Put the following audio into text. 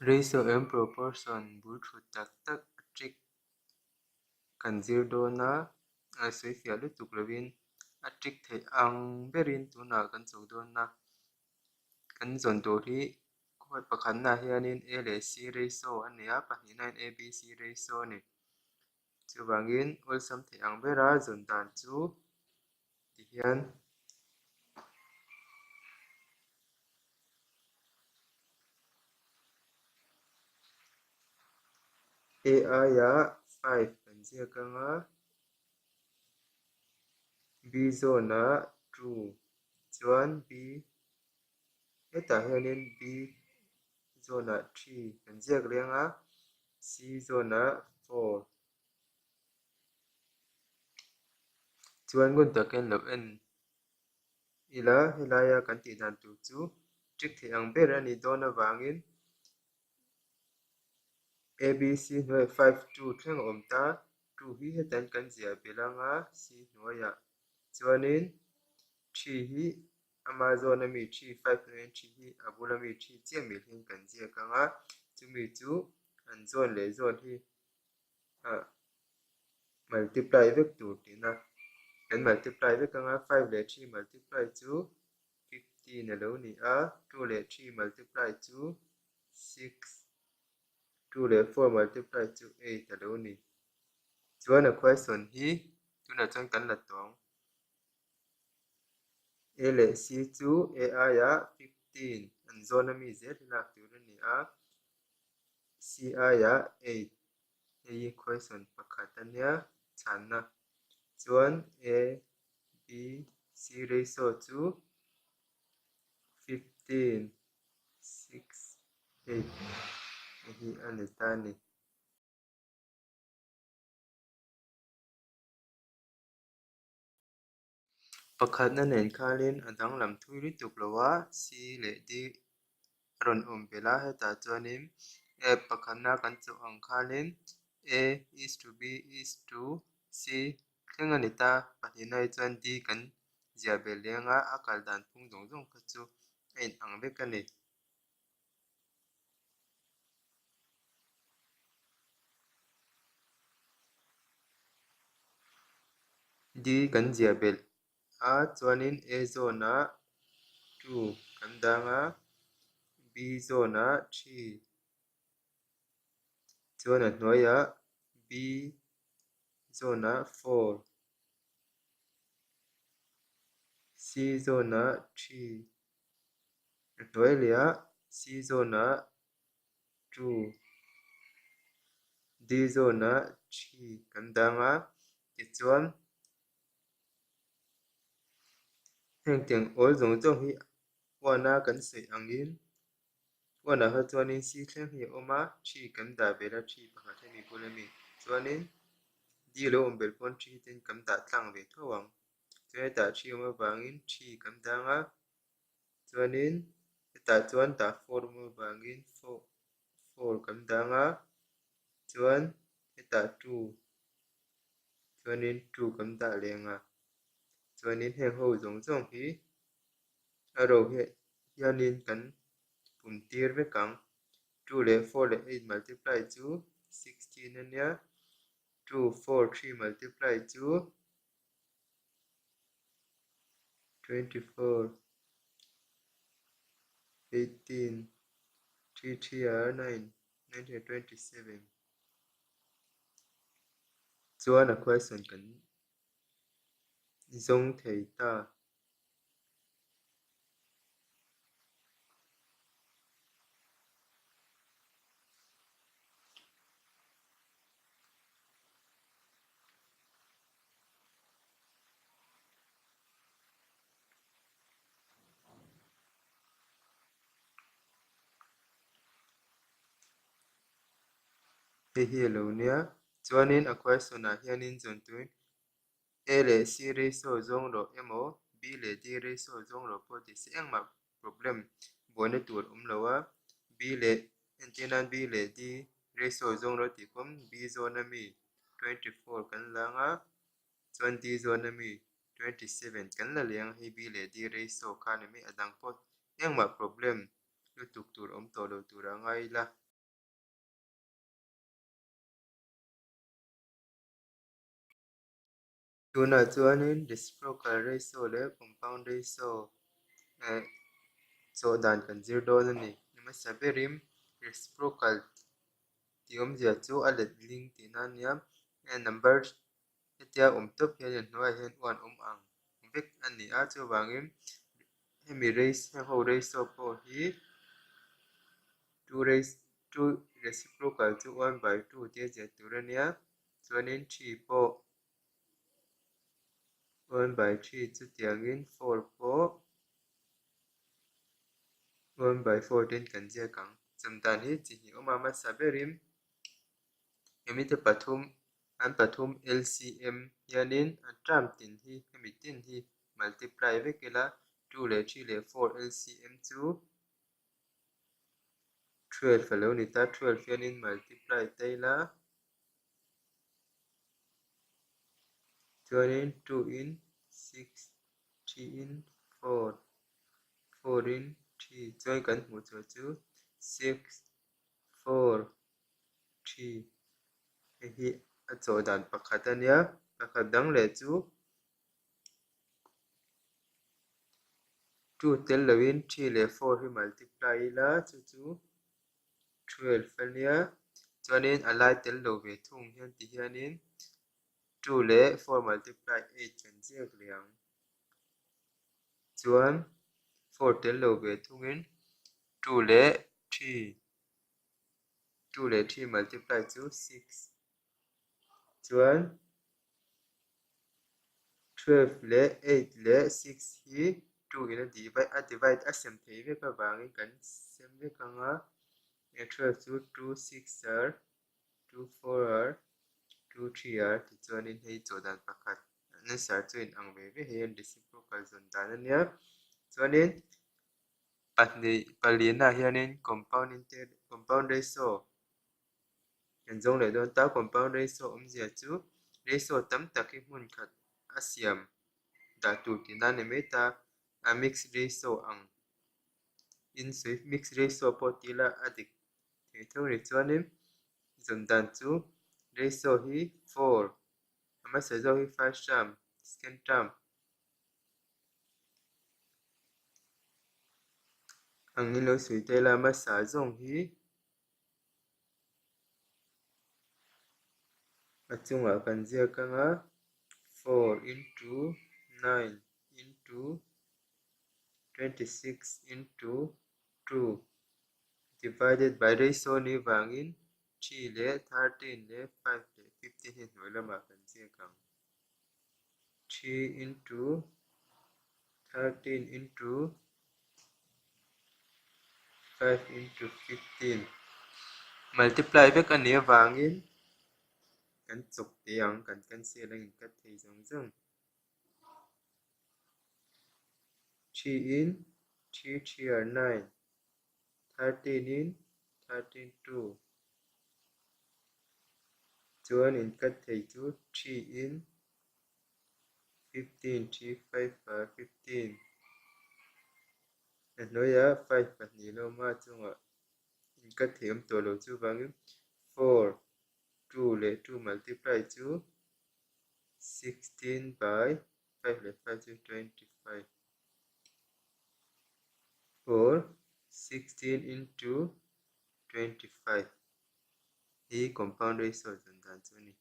ratio and proportion bul thu tak tak atrik kan zir dona a soifia lu tuk lovin atrik thei ang berin tuna kan chok dona kan zon tur hi khoi pakhat na hianin a le c ratio ania pahnih in a b c ratio ni chuwangin olsam thei ang bera zon dan chu ti hian a ya 5 kan ziak anga b zona 2 chuan b hetah hianin b zona 3 kan ziak lenga c zona 4 chuan gun takin lo en ila helaya kan ti dan tu chu trik thei ang ber ani dawn awangin a b c hnuai 5 2 thleng awm ta 2 hi hetan kan zia belanga c hnuaiah chuanin 3 hi ama zawn ami 3 5 hnuaiin 3 hi a bul ami 3 chiang mil hin kan ziak anga chumi chu an zawn le zawn hi multiply vek tur tina kan multiply vek anga 5 le 3 multiply chu 15 alo ni a 2 le 3 multiply chu 6 2 le 4 multiply chu 8 alo ni chuan a question hi tuna chuan kan la tawng a le c chu a ya 15 an zawn ami zet lak tur ani a c ya 8 hei question pakhat ania channa chuan a b c ratio chu 15 6 8 hi ani ta ni pakhat na nen khalin a dang lam thui ri tuk lowa c le d ron awm bela hetah chuanin a pakhat na kan chaw ang khalin a is to b is to c thleng ani ta pahnih nai chuan d kan zia bel lenga a kal dan phung zawng zawng kha chu a in ang vek ani d kan zia bel a chuanin a zona 2 kan danga b zona 3 chuan a hnuaiah b zona 4 c zona 3 a hnuai leh c zona 2 d zona 3 kan danga tichuan heng teng awl zawng zawng hi wana kan sawi angin wana kha chuanin c thleng hi a awma 3 kan dah bela 3 pakhat hemi bul ami chuanin d lo awm bel pawn 3 ten kan dah tlang ve tho ang chuan hetah 3 awm awangin 3 kan danga chuanin hetah chuan dah 4 awm awangin 4 kan danga chuan hetah 2 chuanin 2 kan dah lenga chuanin heng ho zawng zawng hi a ro hianin kan pum tir vek ang 2 le 4 le 8 multiply chu 16 ania 2 4 3 multiply chu 24 18 3 3 are 9 27 chuan a question kan zawng thei ta hi alo nia chuanin a question ah hianin zawn turin a le c ratio zawng ro emaw b le d ratio zawng ro pawh ti si engmah problem buaina tur awm lowa b le entinan b le d ratio zawng ro ti khawm b zawn ami 24 kan langa chuan d zawn ami 27 kan la leng hi b le d ratio khan ami a dang pawh engmah problem lutuk tur awm tawh lo tur anga ila tuna chuanin reciprocal ratio le compound ratio so dan kan zir dawn ani ema saberim reciprocal tiom zia chu a let ling tina niam number hetia top hian hnuai hian one ang vek ani a chu wangin hemi ho ratio po hi 2 reciprocal chu 1/2 tia zia tur ania chuanin 3 po 1/3 chu tiangin 4 po 1/4 ten kan zia kang chamtan hi chi hi oma ma saberim emite pathum LCM hianin atram tin hi hemi tin hi multiply vekela 2 le 3 le 4 LCM chu 12 alo ni ta 12 hianin multiply taila chuanin 2 in 6 3 in 4 4 in 3 chuan kan hmu chu 6 4 3 hi a chaw dan pakhat ania pakhat dang le chu 2 tel loin 3 le 4 hi multiply la chu 12 ania chuanin a lai tel lo ve thung hian ti hianin 2 le 4 multiply 8 kan ziak liang chuan 4 tel lo ve thungin 2 le 3 multiply chu 6 chuan 12 le 8 le 6 hi 2 in a divide a sem thei veka wangin kan sem vekanga 12 chu 2 6 ar 2 4 ar 2 3 ar ti chuanin hei chawdan pakhat an sar chu in ang ve ve hian reciprocal zon dan ania chuanin palianah hianin compound ratio kan zong le dawn ta compound ratio awmzia chu ratio tam tak hi hmun khat a siam dah tur tina ni mai ta a mixed ratio ang in sui mixed ratio pawh tila a dik thei theuh ni chuanin zon dan chu ratio hi 4 ama sei zawk hi first term second term angin lo sui taila ama sa zawng hi a chungah kan ziak anga 4 into 9 into 26 into 2 divided by ratio ni wangin 3 le 13 le 5 le 15 hi hnuai lamah kan ziak ang 3 into 13 into 5 into 15 multiply vek ani awangin kan chawp te ang kan cancel angin kat thei zawng zawng 3 in 3 3 are 9 13 in 13 2 chuan in kat thei chu 3 in 15 3 5 are 15 a hnuaia 5 pahnih lo ma chungah in kat thei awm tawh lo chu wangin 4 2 le 2 multiply chu 16 by 5 le 5 chu 25 or 16 into 25 hi compound ratio zon dan chu ni